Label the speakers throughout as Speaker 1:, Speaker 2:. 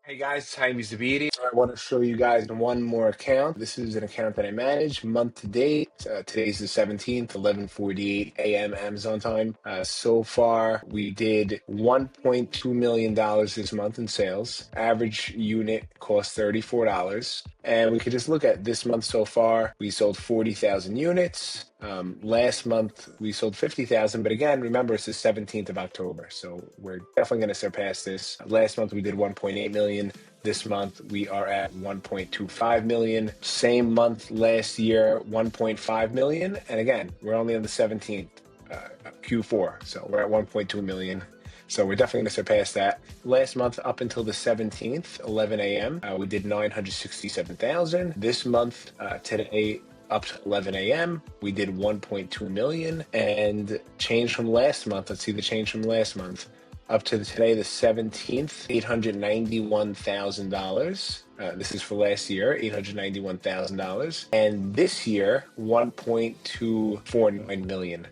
Speaker 1: Hey guys, it's Hymie Zebede. I want to show you guys one more account. This is an account that I manage month to date. Today's the 17th, 11:48 a.m. Amazon time. So far, we did $1.2 million this month in sales. Average unit cost $34. And we could just look at this month so far. We sold 40,000 units. Last month we sold 50,000, but again, remember it's the 17th of October, so we're definitely going to surpass this. Last month we did 1.8 million. This month we are at 1.25 million. Same month last year, 1.5 million, and again, we're only on the 17th, Q4, so we're at 1.2 million. So we're definitely going to surpass that. Last month, up until the 17th, 11 a.m., we did 967,000. This month, today, up to 11 a.m., we did 1.2 million. And change from last month, let's see the change from last month. Up to today, the 17th, $891,000. This is for last year, $891,000. And this year, 1.249 million.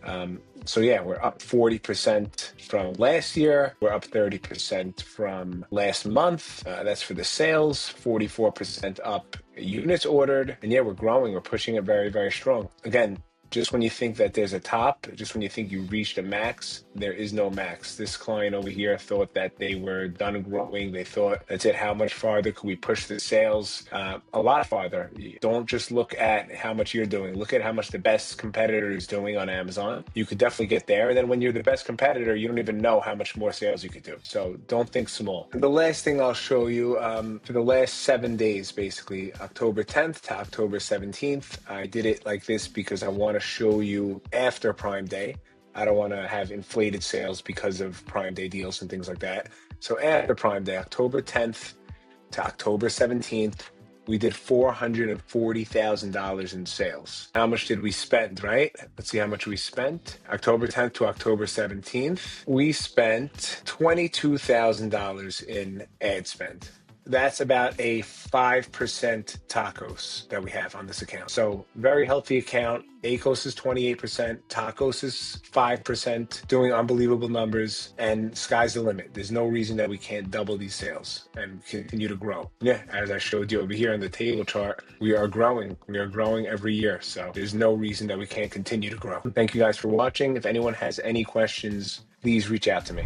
Speaker 1: So yeah, we're up 40% from last year. We're up 30% from last month. That's for the sales, 44% up units ordered. And yeah, we're growing. We're pushing it very, very strong. Again, just when you think that there's a top, just when you think you reached a max, there is no max. This client over here thought that they were done growing. They thought, that's it, how much farther could we push the sales? A lot farther. Don't just look at how much you're doing. Look at how much the best competitor is doing on Amazon. You could definitely get there. And then when you're the best competitor, you don't even know how much more sales you could do. So don't think small. And the last thing I'll show you, for the last 7 days, basically, October 10th to October 17th, I did it like this because I want to show you after Prime Day. I don't want to have inflated sales because of Prime Day deals and things like that. So after Prime Day, October 10th to October 17th, we did $440,000 in sales. How much did we spend, right? Let's see how much we spent. October 10th to October 17th, we spent $22,000 in ad spend. That's about a 5% tacos that we have on this account. So very healthy account. ACOS is 28%, tacos is 5%, doing unbelievable numbers, and sky's the limit. There's no reason that we can't double these sales and continue to grow. Yeah, as I showed you over here on the table chart, we are growing. We are growing every year. So there's no reason that we can't continue to grow. Thank you guys for watching. If anyone has any questions, please reach out to me.